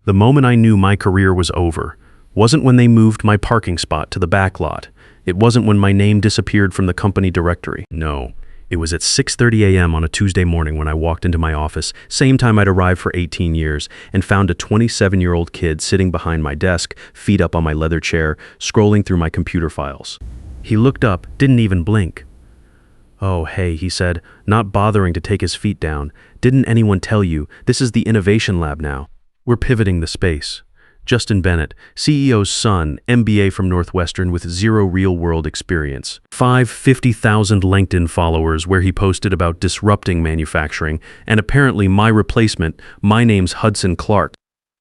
The moment I knew my career was over wasn't when they moved my parking spot to the back lot. It wasn't when my name disappeared from the company directory. No, it was at 6:30 a.m. on a Tuesday morning when I walked into my office, same time I'd arrived for 18 years, and found a 27-year-old kid sitting behind my desk, feet up on my leather chair, scrolling through my computer files. He looked up, didn't even blink. "Oh, hey," he said, not bothering to take his feet down. "Didn't anyone tell you? This is the innovation lab now. We're pivoting the space." Justin Bennett, CEO's son, MBA from Northwestern with zero real-world experience. 50,000 LinkedIn followers where he posted about disrupting manufacturing, and apparently my replacement, my name's Hudson Clark.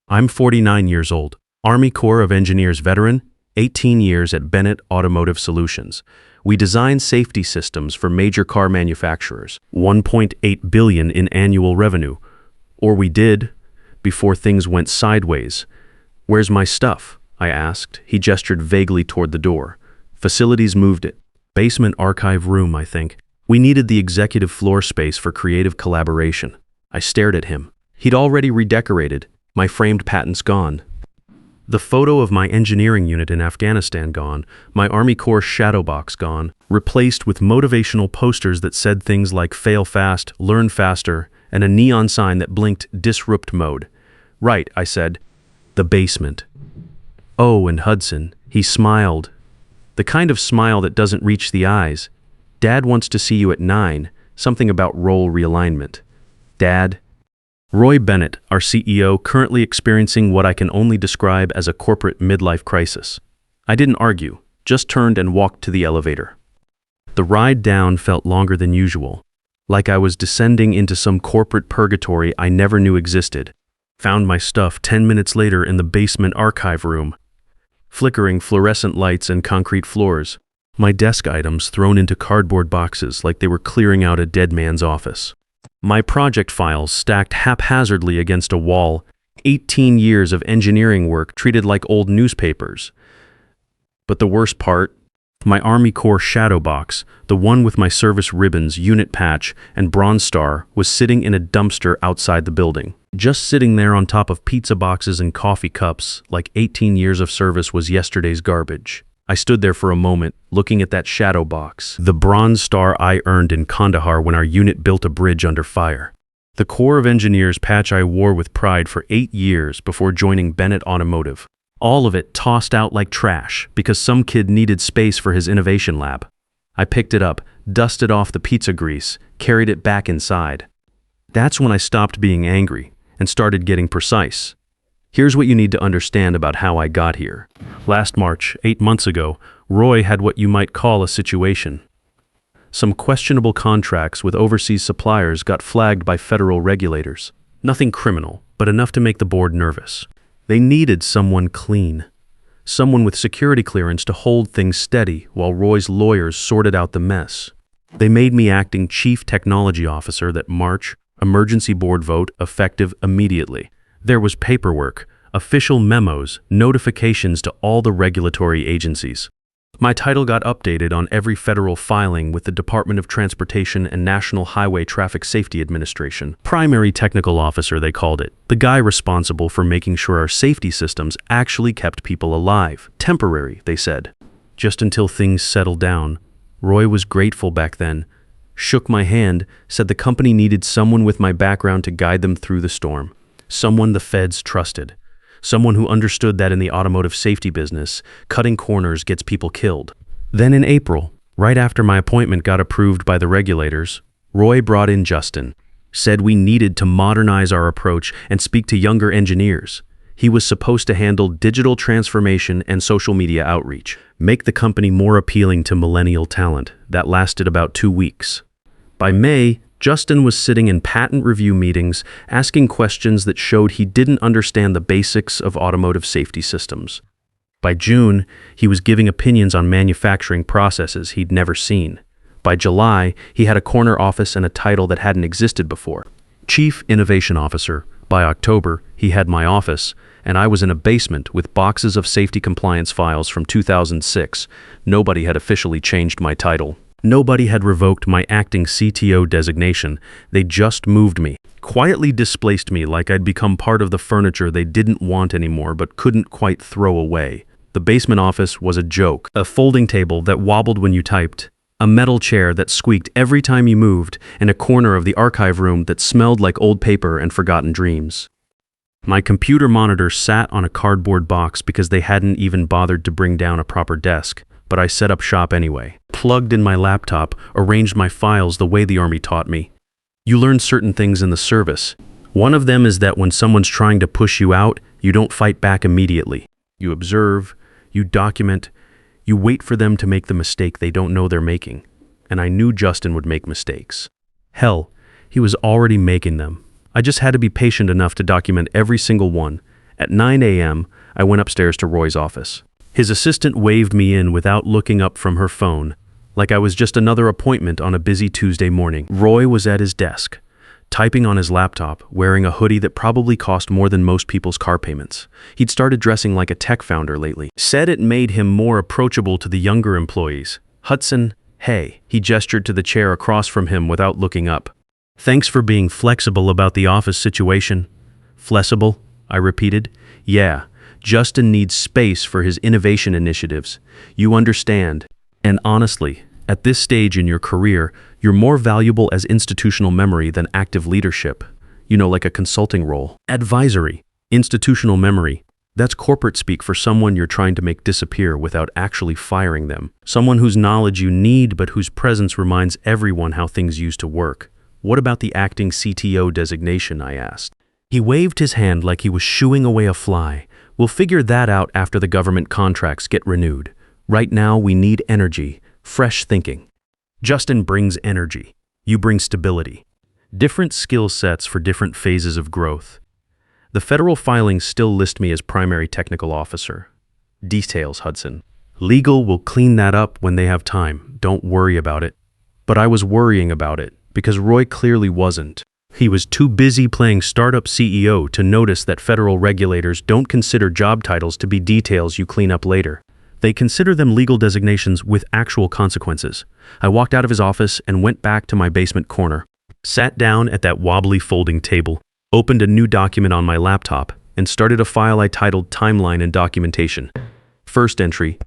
I'm 49 years old, Army Corps of Engineers veteran, 18 years at Bennett Automotive Solutions. We design safety systems for major car manufacturers, $1.8 billion in annual revenue. Or we did, before things went sideways. "Where's my stuff?" I asked. He gestured vaguely toward the door. "Facilities moved it. Basement archive room, I think. We needed the executive floor space for creative collaboration." I stared at him. He'd already redecorated. My framed patents gone. The photo of my engineering unit in Afghanistan gone. My Army Corps shadow box gone. Replaced with motivational posters that said things like "fail fast, learn faster," and a neon sign that blinked "disrupt mode." "Right," I said. "The basement." "Oh, and Hudson," he smiled. The kind of smile that doesn't reach the eyes. "Dad wants to see you at 9, something about role realignment." "Dad?" Roy Bennett, our CEO, currently experiencing what I can only describe as a corporate midlife crisis. I didn't argue, just turned and walked to the elevator. The ride down felt longer than usual, like I was descending into some corporate purgatory I never knew existed. Found my stuff 10 minutes later in the basement archive room. Flickering fluorescent lights and concrete floors. My desk items thrown into cardboard boxes like they were clearing out a dead man's office. My project files stacked haphazardly against a wall. 18 years of engineering work treated like old newspapers. But the worst part, my Army Corps shadow box, the one with my service ribbons, unit patch, and Bronze Star, was sitting in a dumpster outside the building. Just sitting there on top of pizza boxes and coffee cups, like 18 years of service was yesterday's garbage. I stood there for a moment, looking at that shadow box, the Bronze Star I earned in Kandahar when our unit built a bridge under fire. The Corps of Engineers patch I wore with pride for 8 years before joining Bennett Automotive. All of it tossed out like trash because some kid needed space for his innovation lab. I picked it up, dusted off the pizza grease, carried it back inside. That's when I stopped being angry and started getting precise. Here's what you need to understand about how I got here. Last March, 8 months ago, Roy had what you might call a situation. Some questionable contracts with overseas suppliers got flagged by federal regulators. Nothing criminal, but enough to make the board nervous. They needed someone clean, someone with security clearance to hold things steady while Roy's lawyers sorted out the mess. They made me acting chief technology officer that March, emergency board vote, effective immediately. There was paperwork, official memos, notifications to all the regulatory agencies. My title got updated on every federal filing with the Department of Transportation and National Highway Traffic Safety Administration. Primary technical officer, they called it. The guy responsible for making sure our safety systems actually kept people alive. Temporary, they said. Just until things settled down. Roy was grateful back then. Shook my hand, said the company needed someone with my background to guide them through the storm. Someone the feds trusted. Someone who understood that in the automotive safety business, cutting corners gets people killed. Then in April, right after my appointment got approved by the regulators, Roy brought in Justin, said we needed to modernize our approach and speak to younger engineers. He was supposed to handle digital transformation and social media outreach, make the company more appealing to millennial talent. That lasted about 2 weeks. By May, Justin was sitting in patent review meetings, asking questions that showed he didn't understand the basics of automotive safety systems. By June, he was giving opinions on manufacturing processes he'd never seen. By July, he had a corner office and a title that hadn't existed before. Chief Innovation Officer. By October, he had my office, and I was in a basement with boxes of safety compliance files from 2006. Nobody had officially changed my title. Nobody had revoked my acting CTO designation. They just moved me, quietly displaced me like I'd become part of the furniture they didn't want anymore but couldn't quite throw away. The basement office was a joke. A folding table that wobbled when you typed, a metal chair that squeaked every time you moved, and a corner of the archive room that smelled like old paper and forgotten dreams. My computer monitor sat on a cardboard box because they hadn't even bothered to bring down a proper desk, but I set up shop anyway. Plugged in my laptop, arranged my files the way the Army taught me. You learn certain things in the service. One of them is that when someone's trying to push you out, you don't fight back immediately. You observe, you document, you wait for them to make the mistake they don't know they're making. And I knew Justin would make mistakes. Hell, he was already making them. I just had to be patient enough to document every single one. At 9 a.m., I went upstairs to Roy's office. His assistant waved me in without looking up from her phone, like I was just another appointment on a busy Tuesday morning. Roy was at his desk, typing on his laptop, wearing a hoodie that probably cost more than most people's car payments. He'd started dressing like a tech founder lately. Said it made him more approachable to the younger employees. Hudson, hey, he gestured to the chair across from him without looking up. Thanks for being flexible about the office situation. Flexible? I repeated. Yeah, Justin needs space for his innovation initiatives. You understand. And honestly, at this stage in your career, you're more valuable as institutional memory than active leadership. You know, like a consulting role. Advisory, institutional memory. That's corporate speak for someone you're trying to make disappear without actually firing them. Someone whose knowledge you need but whose presence reminds everyone how things used to work. What about the acting CTO designation, I asked. He waved his hand like he was shooing away a fly. We'll figure that out after the government contracts get renewed. Right now, we need energy, fresh thinking. Justin brings energy. You bring stability. Different skill sets for different phases of growth. The federal filings still list me as primary technical officer. Details, Hudson. Legal will clean that up when they have time. Don't worry about it. But I was worrying about it because Roy clearly wasn't. He was too busy playing startup CEO to notice that federal regulators don't consider job titles to be details you clean up later. They consider them legal designations with actual consequences. I walked out of his office and went back to my basement corner, sat down at that wobbly folding table, opened a new document on my laptop, and started a file I titled Timeline and Documentation. First entry,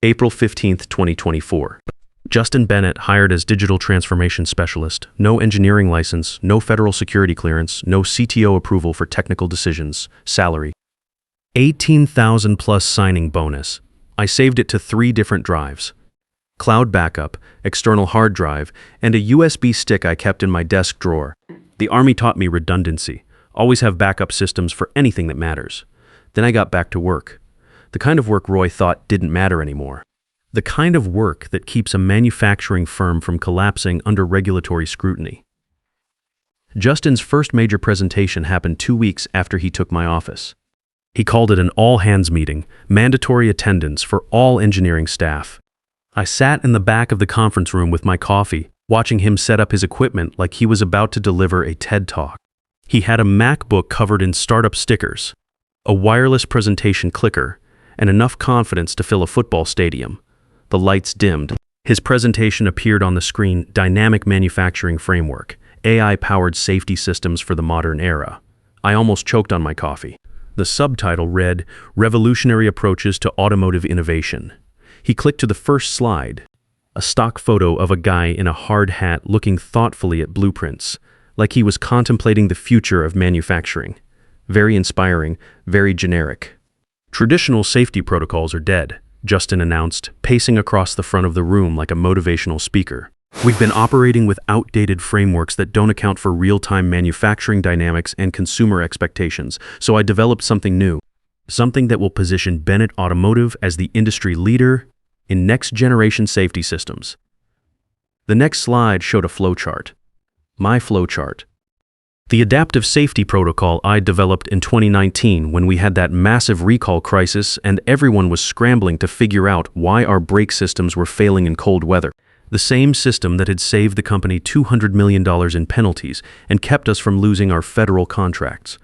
April 15th, 2024. Justin Bennett hired as digital transformation specialist. No engineering license, no federal security clearance, no CTO approval for technical decisions. Salary, $18,000 plus signing bonus. I saved it to 3 different drives. Cloud backup, external hard drive, and a USB stick I kept in my desk drawer. The Army taught me redundancy. Always have backup systems for anything that matters. Then I got back to work. The kind of work Roy thought didn't matter anymore. The kind of work that keeps a manufacturing firm from collapsing under regulatory scrutiny. Justin's first major presentation happened 2 weeks after he took my office. He called it an all-hands meeting, mandatory attendance for all engineering staff. I sat in the back of the conference room with my coffee, watching him set up his equipment like he was about to deliver a TED Talk. He had a MacBook covered in startup stickers, a wireless presentation clicker, and enough confidence to fill a football stadium. The lights dimmed. His presentation appeared on the screen, Dynamic Manufacturing Framework, AI-powered safety systems for the modern era. I almost choked on my coffee. The subtitle read, Revolutionary Approaches to Automotive Innovation. He clicked to the first slide, a stock photo of a guy in a hard hat looking thoughtfully at blueprints, like he was contemplating the future of manufacturing. Very inspiring, very generic. Traditional safety protocols are dead, Justin announced, pacing across the front of the room like a motivational speaker. We've been operating with outdated frameworks that don't account for real-time manufacturing dynamics and consumer expectations, so I developed something new. Something that will position Bennett Automotive as the industry leader in next-generation safety systems. The next slide showed a flowchart. My flowchart. The adaptive safety protocol I developed in 2019 when we had that massive recall crisis and everyone was scrambling to figure out why our brake systems were failing in cold weather. The same system that had saved the company $200 million in penalties and kept us from losing our federal contracts.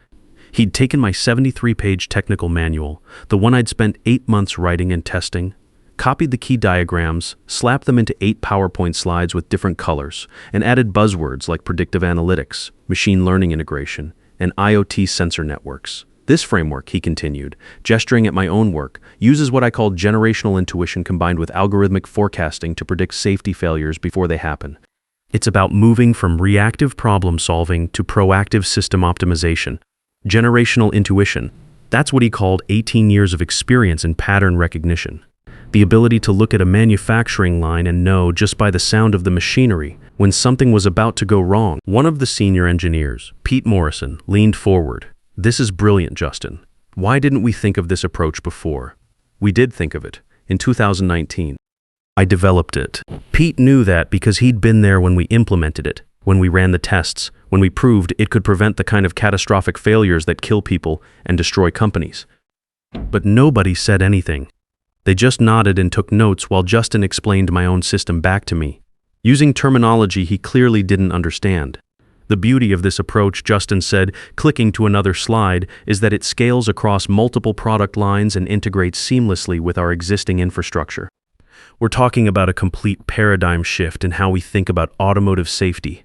He'd taken my 73-page technical manual, the one I'd spent 8 months writing and testing, copied the key diagrams, slapped them into 8 PowerPoint slides with different colors, and added buzzwords like predictive analytics, machine learning integration, and IoT sensor networks. This framework, he continued, gesturing at my own work, uses what I call generational intuition combined with algorithmic forecasting to predict safety failures before they happen. It's about moving from reactive problem solving to proactive system optimization. Generational intuition. That's what he called 18 years of experience in pattern recognition. The ability to look at a manufacturing line and know just by the sound of the machinery when something was about to go wrong. One of the senior engineers, Pete Morrison, leaned forward. "This is brilliant, Justin. Why didn't we think of this approach before?" We did think of it, in 2019. I developed it. Pete knew that because he'd been there when we implemented it, when we ran the tests, when we proved it could prevent the kind of catastrophic failures that kill people and destroy companies. But nobody said anything. They just nodded and took notes while Justin explained my own system back to me, using terminology he clearly didn't understand. The beauty of this approach, Justin said, clicking to another slide, is that it scales across multiple product lines and integrates seamlessly with our existing infrastructure. We're talking about a complete paradigm shift in how we think about automotive safety.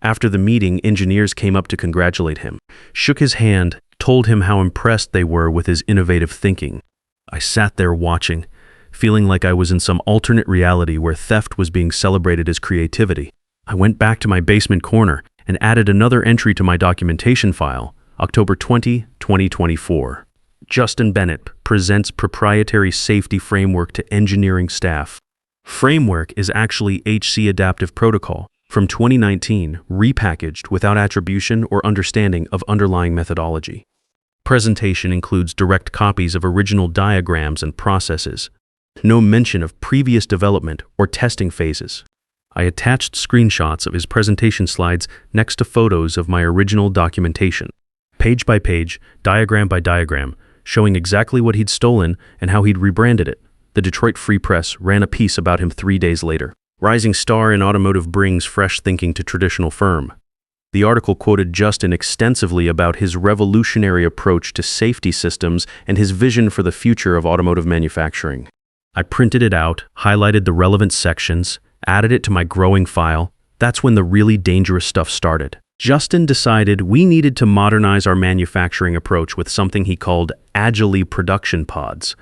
After the meeting, engineers came up to congratulate him, shook his hand, told him how impressed they were with his innovative thinking. I sat there watching, feeling like I was in some alternate reality where theft was being celebrated as creativity. I went back to my basement corner and added another entry to my documentation file, October 20, 2024. Justin Bennett presents proprietary safety framework to engineering staff. Framework is actually HC Adaptive Protocol from 2019, repackaged without attribution or understanding of underlying methodology. Presentation includes direct copies of original diagrams and processes. No mention of previous development or testing phases. I attached screenshots of his presentation slides next to photos of my original documentation, page by page, diagram by diagram, showing exactly what he'd stolen and how he'd rebranded it. The Detroit Free Press ran a piece about him 3 days later. Rising star in automotive brings fresh thinking to traditional firm. The article quoted Justin extensively about his revolutionary approach to safety systems and his vision for the future of automotive manufacturing. I printed it out, highlighted the relevant sections, added it to my growing file. That's when the really dangerous stuff started. Justin decided we needed to modernize our manufacturing approach with something he called agile production pods.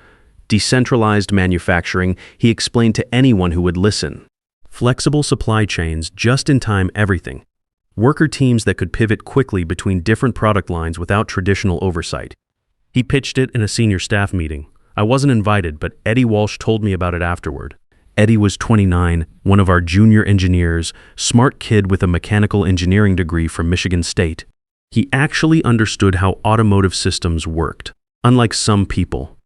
Decentralized manufacturing, he explained to anyone who would listen. Flexible supply chains, just-in-time everything. Worker teams that could pivot quickly between different product lines without traditional oversight. He pitched it in a senior staff meeting. I wasn't invited, but Eddie Walsh told me about it afterward. Eddie was 29, one of our junior engineers, smart kid with a mechanical engineering degree from Michigan State. He actually understood how automotive systems worked, unlike some people.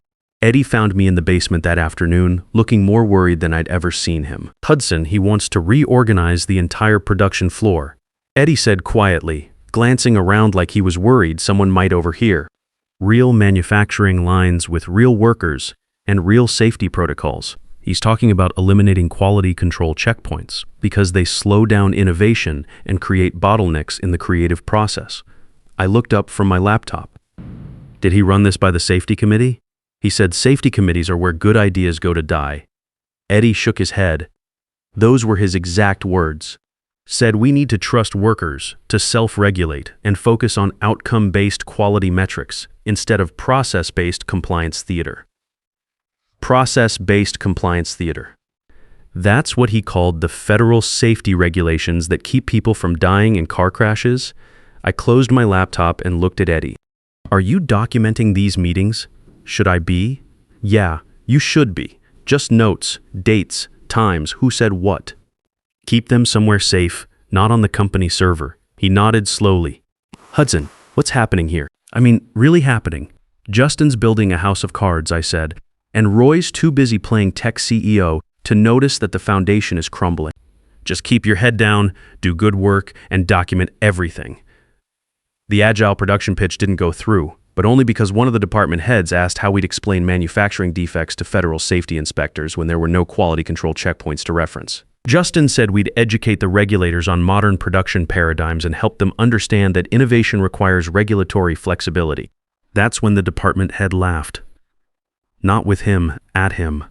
Eddie found me in the basement that afternoon, looking more worried than I'd ever seen him. Hudson, he wants to reorganize the entire production floor. Eddie said quietly, glancing around like he was worried someone might overhear. Real manufacturing lines with real workers and real safety protocols. He's talking about eliminating quality control checkpoints because they slow down innovation and create bottlenecks in the creative process. I looked up from my laptop. Did he run this by the safety committee? He said safety committees are where good ideas go to die. Eddie shook his head. Those were his exact words. Said we need to trust workers to self-regulate and focus on outcome-based quality metrics instead of process-based compliance theater. Process-based compliance theater. That's what he called the federal safety regulations that keep people from dying in car crashes. I closed my laptop and looked at Eddie. Are you documenting these meetings? Should I be? Yeah, you should be. Just notes, dates, times, who said what. Keep them somewhere safe, not on the company server. He nodded slowly. Hudson, what's happening here? I mean, really happening. Justin's building a house of cards, I said, and Roy's too busy playing tech CEO to notice that the foundation is crumbling. Just keep your head down, do good work, and document everything. The agile production pitch didn't go through, but only because one of the department heads asked how we'd explain manufacturing defects to federal safety inspectors when there were no quality control checkpoints to reference. Justin said we'd educate the regulators on modern production paradigms and help them understand that innovation requires regulatory flexibility. That's when the department head laughed. Not with him, at him.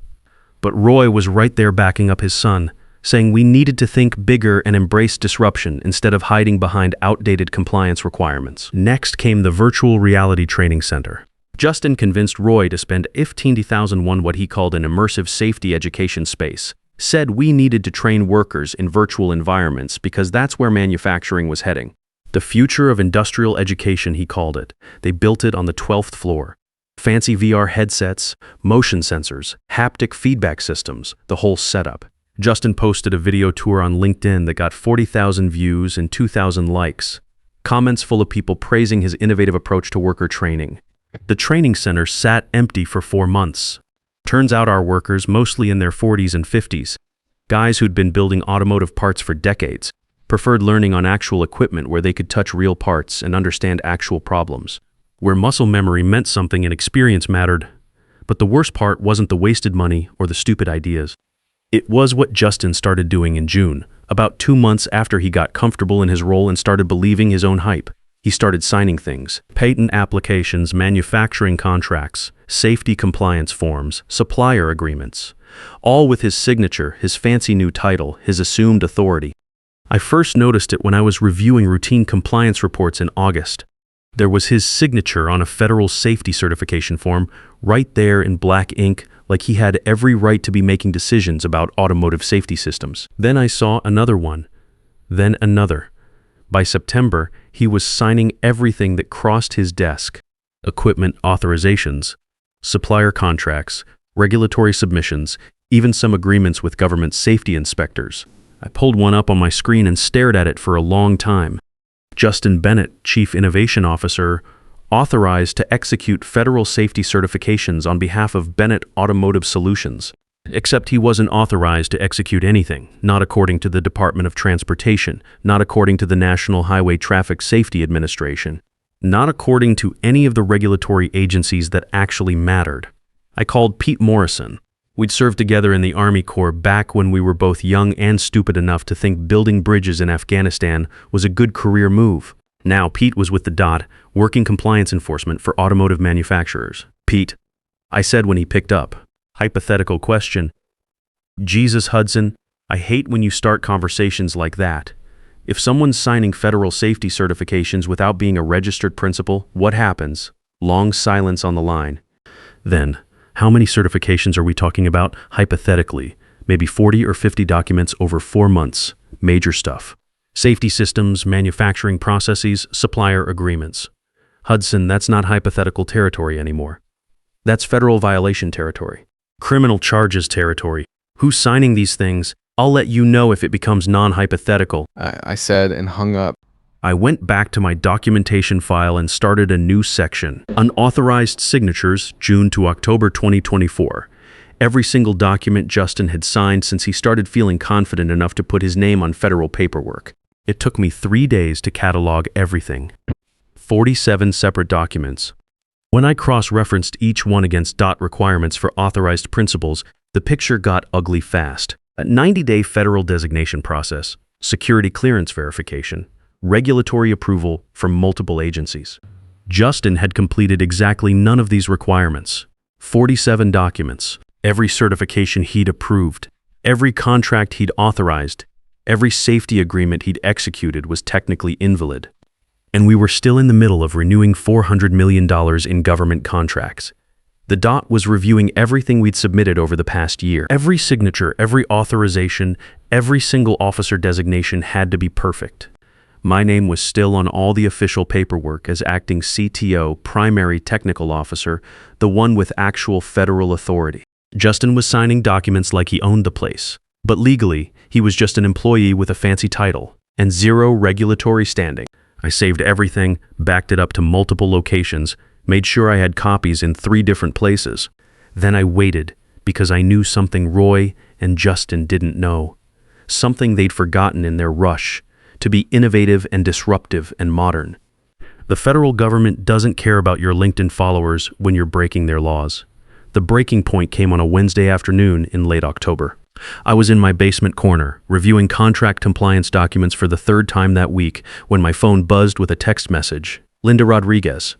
But Roy was right there backing up his son, saying we needed to think bigger and embrace disruption instead of hiding behind outdated compliance requirements. Next came the virtual reality training center. Justin convinced Roy to spend 15,000 on what he called an immersive safety education space, said we needed to train workers in virtual environments because that's where manufacturing was heading. The future of industrial education, he called it. They built it on the 12th floor. Fancy VR headsets, motion sensors, haptic feedback systems, the whole setup. Justin posted a video tour on LinkedIn that got 40,000 views and 2,000 likes. Comments full of people praising his innovative approach to worker training. The training center sat empty for 4 months. Turns out our workers, mostly in their 40s and 50s, guys who'd been building automotive parts for decades, preferred learning on actual equipment where they could touch real parts and understand actual problems, where muscle memory meant something and experience mattered. But the worst part wasn't the wasted money or the stupid ideas. It was what Justin started doing in June, about 2 months after he got comfortable in his role and started believing his own hype. He started signing things: patent applications, manufacturing contracts, safety compliance forms, supplier agreements, all with his signature, his fancy new title, his assumed authority. I first noticed it when I was reviewing routine compliance reports in August. There was his signature on a federal safety certification form, right there in black ink, like he had every right to be making decisions about automotive safety systems. Then I saw another one, then another. By September, he was signing everything that crossed his desk: equipment authorizations, supplier contracts, regulatory submissions, even some agreements with government safety inspectors. I pulled one up on my screen and stared at it for a long time. Justin Bennett, Chief Innovation Officer, authorized to execute federal safety certifications on behalf of Bennett Automotive Solutions. Except he wasn't authorized to execute anything, not according to the Department of Transportation, not according to the National Highway Traffic Safety Administration, not according to any of the regulatory agencies that actually mattered. I called Pete Morrison. We'd served together in the Army Corps back when we were both young and stupid enough to think building bridges in Afghanistan was a good career move. Now Pete was with the DOT, working compliance enforcement for automotive manufacturers. "Pete," I said when he picked up. Hypothetical question. "Jesus, Hudson, I hate when you start conversations like that. If someone's signing federal safety certifications without being a registered principal, what happens?" Long silence on the line. Then, how many certifications are we talking about? Hypothetically, maybe 40 or 50 documents over 4 months. Major stuff. Safety systems, manufacturing processes, supplier agreements. Hudson, that's not hypothetical territory anymore. That's federal violation territory. Criminal charges territory. Who's signing these things? I'll let you know if it becomes non-hypothetical. I said and hung up. I went back to my documentation file and started a new section. Unauthorized signatures, June to October 2024. Every single document Justin had signed since he started feeling confident enough to put his name on federal paperwork. It took me 3 days to catalog everything. 47 separate documents. When I cross-referenced each one against DOT requirements for authorized principals, the picture got ugly fast. A 90-day federal designation process, security clearance verification, regulatory approval from multiple agencies. Justin had completed exactly none of these requirements. 47 documents, every certification he'd approved, every contract he'd authorized, every safety agreement he'd executed was technically invalid. And we were still in the middle of renewing $400 million in government contracts. The DOT was reviewing everything we'd submitted over the past year. Every signature, every authorization, every single officer designation had to be perfect. My name was still on all the official paperwork as acting CTO, primary technical officer, the one with actual federal authority. Justin was signing documents like he owned the place. But legally, he was just an employee with a fancy title and zero regulatory standing. I saved everything, backed it up to multiple locations, made sure I had copies in 3 different places. Then I waited because I knew something Roy and Justin didn't know. Something they'd forgotten in their rush to be innovative and disruptive and modern. The federal government doesn't care about your LinkedIn followers when you're breaking their laws. The breaking point came on a Wednesday afternoon in late October. I was in my basement corner, reviewing contract compliance documents for the 3rd time that week when my phone buzzed with a text message. Linda Rodriguez.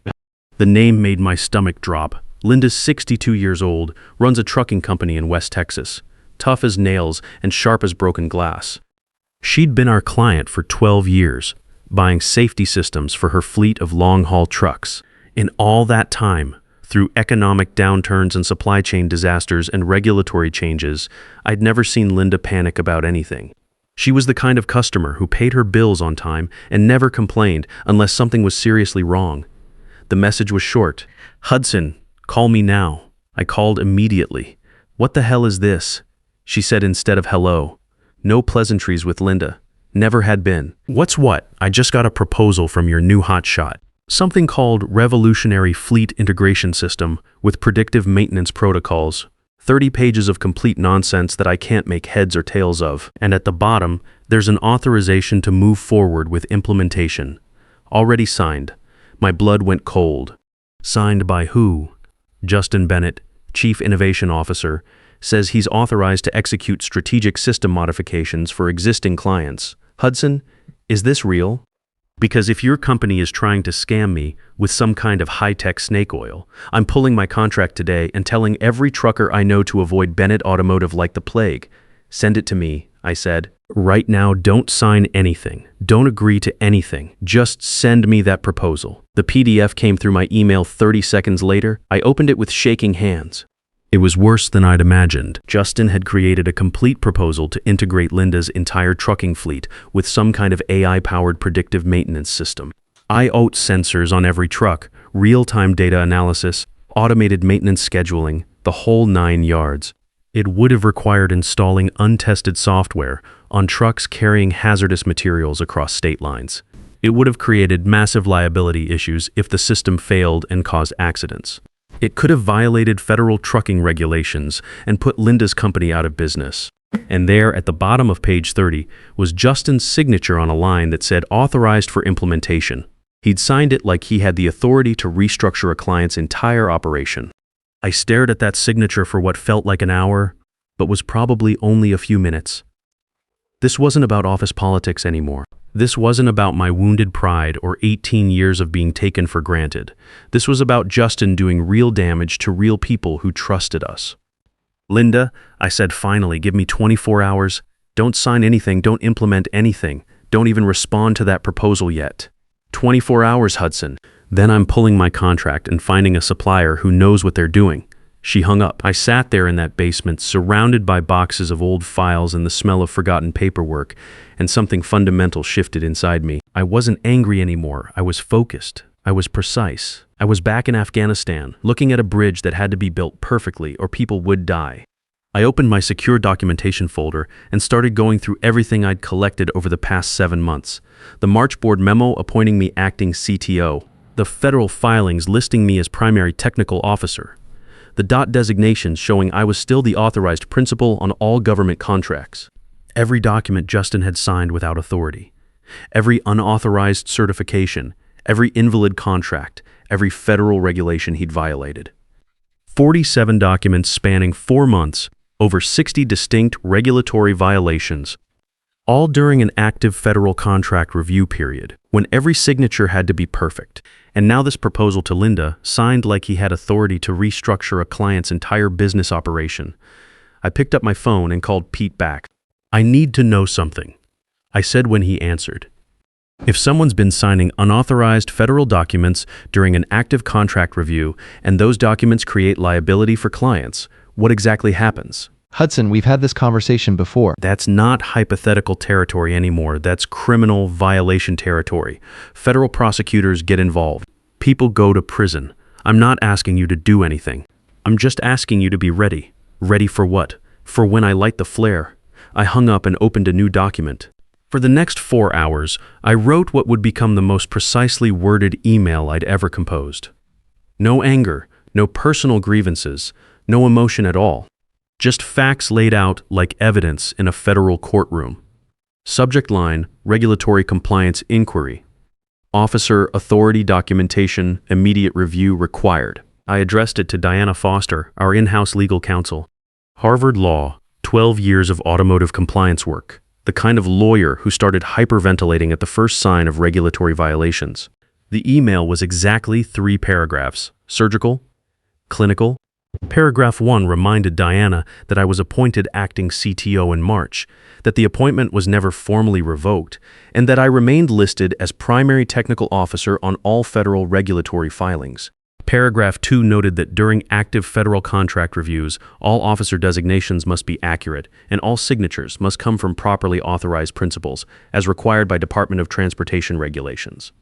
The name made my stomach drop. Linda's 62 years old, runs a trucking company in West Texas, tough as nails and sharp as broken glass. She'd been our client for 12 years, buying safety systems for her fleet of long-haul trucks. In all that time, through economic downturns and supply chain disasters and regulatory changes, I'd never seen Linda panic about anything. She was the kind of customer who paid her bills on time and never complained unless something was seriously wrong. The message was short. "Hudson, call me now." I called immediately. "What the hell is this?" she said instead of hello. No pleasantries with Linda. Never had been. "What's what? I just got a proposal from your new hotshot. Something called Revolutionary Fleet Integration System with predictive maintenance protocols. 30 pages of complete nonsense that I can't make heads or tails of. And at the bottom, there's an authorization to move forward with implementation. Already signed." My blood went cold. Signed by who? Justin Bennett, Chief Innovation Officer, says he's authorized to execute strategic system modifications for existing clients. Hudson, is this real? Because if your company is trying to scam me with some kind of high-tech snake oil, I'm pulling my contract today and telling every trucker I know to avoid Bennett Automotive like the plague. Send it to me, I said. Right now, don't sign anything. Don't agree to anything. Just send me that proposal. The PDF came through my email 30 seconds later. I opened it with shaking hands. It was worse than I'd imagined. Justin had created a complete proposal to integrate Linda's entire trucking fleet with some kind of AI-powered predictive maintenance system. IoT sensors on every truck, real-time data analysis, automated maintenance scheduling, the whole 9 yards. It would have required installing untested software on trucks carrying hazardous materials across state lines. It would have created massive liability issues if the system failed and caused accidents. It could have violated federal trucking regulations and put Linda's company out of business. And there, at the bottom of page 30, was Justin's signature on a line that said authorized for implementation. He'd signed it like he had the authority to restructure a client's entire operation. I stared at that signature for what felt like an hour, but was probably only a few minutes. This wasn't about office politics anymore. This wasn't about my wounded pride or 18 years of being taken for granted. This was about Justin doing real damage to real people who trusted us. "Linda," I said finally, "give me 24 hours. Don't sign anything, don't implement anything. Don't even respond to that proposal yet. 24 hours, Hudson. Then I'm pulling my contract and finding a supplier who knows what they're doing." She hung up. I sat there in that basement, surrounded by boxes of old files and the smell of forgotten paperwork, and something fundamental shifted inside me. I wasn't angry anymore. I was focused. I was precise. I was back in Afghanistan, looking at a bridge that had to be built perfectly or people would die. I opened my secure documentation folder and started going through everything I'd collected over the past 7 months. The March board memo appointing me acting CTO. The federal filings listing me as primary technical officer. The DOT designations showing I was still the authorized principal on all government contracts. Every document Justin had signed without authority. Every unauthorized certification. Every invalid contract. Every federal regulation he'd violated. 47 documents spanning 4 months, over 60 distinct regulatory violations, all during an active federal contract review period, when every signature had to be perfect. And now this proposal to Linda, signed like he had authority to restructure a client's entire business operation. I picked up my phone and called Pete back. "I need to know something," I said when he answered. "If someone's been signing unauthorized federal documents during an active contract review and those documents create liability for clients, what exactly happens?" Hudson, we've had this conversation before. That's not hypothetical territory anymore. That's criminal violation territory. Federal prosecutors get involved. People go to prison. I'm not asking you to do anything. I'm just asking you to be ready. Ready for what? For when I light the flare. I hung up and opened a new document. For the next 4 hours, I wrote what would become the most precisely worded email I'd ever composed. No anger, no personal grievances, no emotion at all. Just facts laid out like evidence in a federal courtroom. Subject line, regulatory compliance inquiry. Officer authority documentation, immediate review required. I addressed it to Diana Foster, our in-house legal counsel. Harvard Law, 12 years of automotive compliance work. The kind of lawyer who started hyperventilating at the first sign of regulatory violations. The email was exactly 3 paragraphs. Surgical, Clinical. Paragraph 1 reminded Diana that I was appointed acting CTO in March, that the appointment was never formally revoked, and that I remained listed as primary technical officer on all federal regulatory filings. Paragraph 2 noted that during active federal contract reviews, all officer designations must be accurate, and all signatures must come from properly authorized principals, as required by Department of Transportation regulations.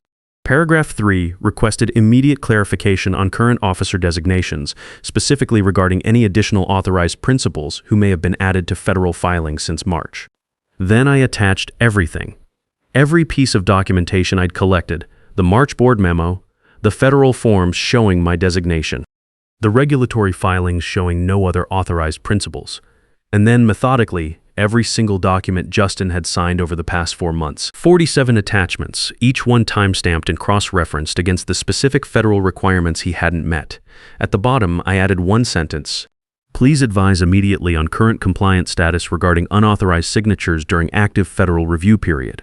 Paragraph 3 requested immediate clarification on current officer designations, specifically regarding any additional authorized principals who may have been added to federal filings since March. Then I attached everything. Every piece of documentation I'd collected, the March board memo, the federal forms showing my designation, the regulatory filings showing no other authorized principals, and then methodically, every single document Justin had signed over the past 4 months. 47 attachments, each one time-stamped and cross-referenced against the specific federal requirements he hadn't met. At the bottom, I added one sentence. Please advise immediately on current compliance status regarding unauthorized signatures during active federal review period.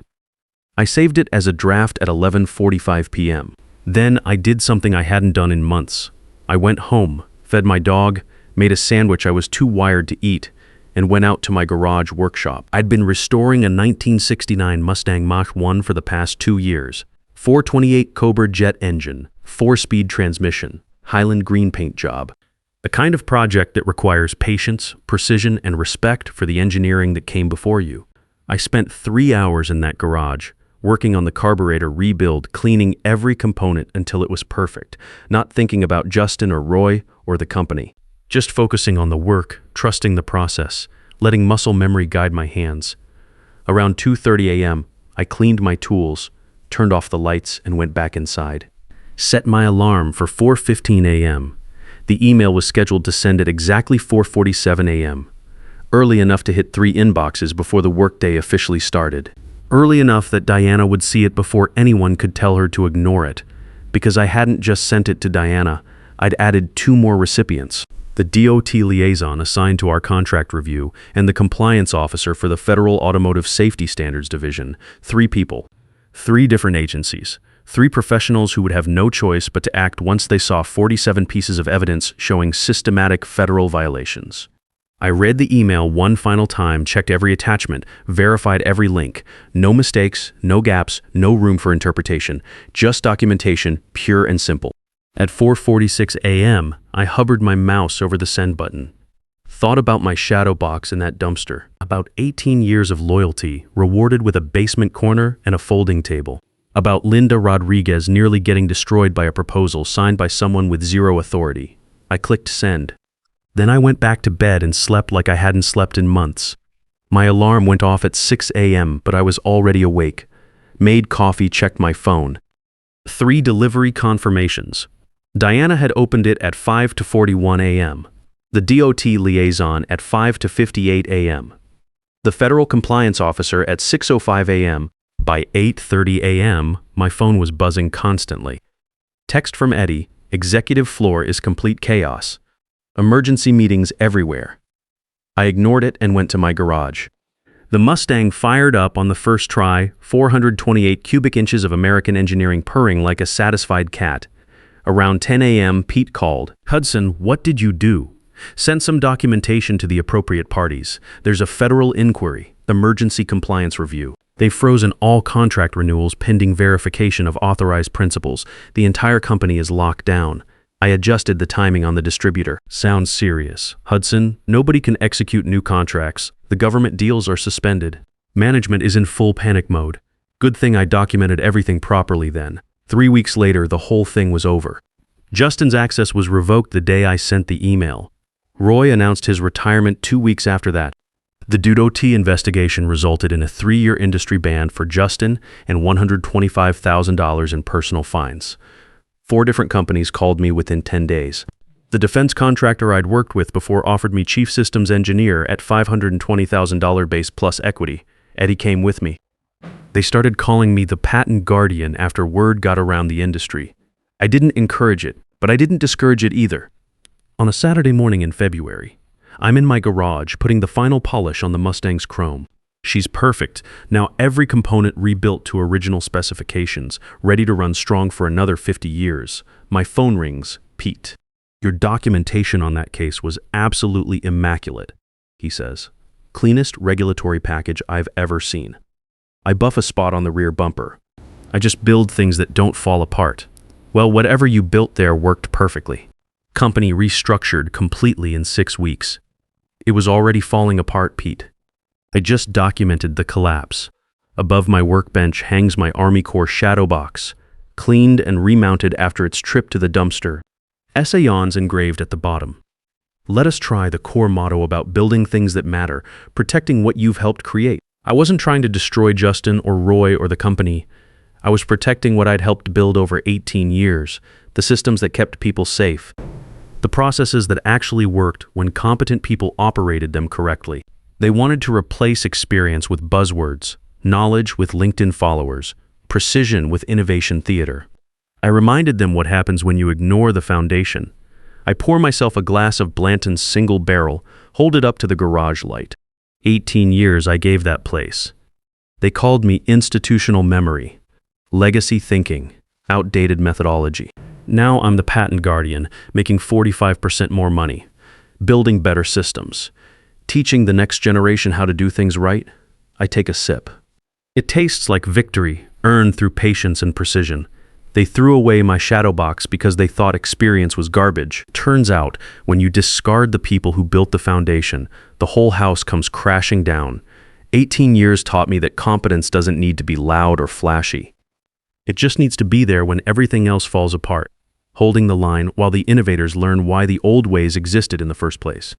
I saved it as a draft at 11:45 p.m. Then I did something I hadn't done in months. I went home, fed my dog, made a sandwich I was too wired to eat, and went out to my garage workshop. I'd been restoring a 1969 Mustang Mach 1 for the past 2 years. 428 Cobra jet engine, 4-speed transmission, Highland green paint job. The kind of project that requires patience, precision, and respect for the engineering that came before you. I spent 3 hours in that garage, working on the carburetor rebuild, cleaning every component until it was perfect, not thinking about Justin or Roy or the company. Just focusing on the work, trusting the process, letting muscle memory guide my hands. Around 2:30 a.m., I cleaned my tools, turned off the lights, and went back inside. Set my alarm for 4:15 a.m. The email was scheduled to send at exactly 4:47 a.m., early enough to hit 3 inboxes before the workday officially started. Early enough that Diana would see it before anyone could tell her to ignore it. Because I hadn't just sent it to Diana, I'd added 2 more recipients. The DOT liaison assigned to our contract review and the compliance officer for the Federal Automotive Safety Standards Division. 3 people. 3 different agencies. 3 professionals who would have no choice but to act once they saw 47 pieces of evidence showing systematic federal violations. I read the email one final time, checked every attachment, verified every link. No mistakes, no gaps, no room for interpretation. Just documentation, pure and simple. At 4:46 a.m., I hovered my mouse over the send button. Thought about my shadow box in that dumpster. About 18 years of loyalty, rewarded with a basement corner and a folding table. About Linda Rodriguez nearly getting destroyed by a proposal signed by someone with 0 authority. I clicked send. Then I went back to bed and slept like I hadn't slept in months. My alarm went off at 6 a.m., but I was already awake. Made coffee, checked my phone. 3 delivery confirmations. Diana had opened it at 5:41 a.m. The DOT liaison at 5:58 a.m. The federal compliance officer at 6:05 a.m. By 8:30 a.m., my phone was buzzing constantly. Text from Eddie, executive floor is complete chaos. Emergency meetings everywhere. I ignored it and went to my garage. The Mustang fired up on the first try, 428 cubic inches of American engineering purring like a satisfied cat. Around 10 a.m., Pete called. Hudson, what did you do? Send some documentation to the appropriate parties. There's a federal inquiry, emergency compliance review. They've frozen all contract renewals pending verification of authorized principals. The entire company is locked down. I adjusted the timing on the distributor. Sounds serious. Hudson, nobody can execute new contracts. The government deals are suspended. Management is in full panic mode. Good thing I documented everything properly then. 3 weeks later, the whole thing was over. Justin's access was revoked the day I sent the email. Roy announced his retirement 2 weeks after that. The DOT investigation resulted in a 3-year industry ban for Justin and $125,000 in personal fines. 4 different companies called me within 10 days. The defense contractor I'd worked with before offered me chief systems engineer at $520,000 base plus equity. Eddie came with me. They started calling me the patent guardian after word got around the industry. I didn't encourage it, but I didn't discourage it either. On a Saturday morning in February, I'm in my garage putting the final polish on the Mustang's chrome. She's perfect, now every component rebuilt to original specifications, ready to run strong for another 50 years. My phone rings, Pete. Your documentation on that case was absolutely immaculate, he says. Cleanest regulatory package I've ever seen. I buff a spot on the rear bumper. I just build things that don't fall apart. Well, whatever you built there worked perfectly. Company restructured completely in 6 weeks. It was already falling apart, Pete. I just documented the collapse. Above my workbench hangs my Army Corps shadow box, cleaned and remounted after its trip to the dumpster. Essayons engraved at the bottom. Let us try the core motto about building things that matter, protecting what you've helped create. I wasn't trying to destroy Justin or Roy or the company. I was protecting what I'd helped build over 18 years, the systems that kept people safe, the processes that actually worked when competent people operated them correctly. They wanted to replace experience with buzzwords, knowledge with LinkedIn followers, precision with innovation theater. I reminded them what happens when you ignore the foundation. I pour myself a glass of Blanton's single barrel, hold it up to the garage light. 18 years I gave that place. They called me institutional memory, legacy thinking, outdated methodology. Now I'm the patent guardian, making 45% more money, building better systems, teaching the next generation how to do things right. I take a sip. It tastes like victory, earned through patience and precision. They threw away my shadow box because they thought experience was garbage. Turns out, when you discard the people who built the foundation, the whole house comes crashing down. 18 years taught me that competence doesn't need to be loud or flashy. It just needs to be there when everything else falls apart, holding the line while the innovators learn why the old ways existed in the first place.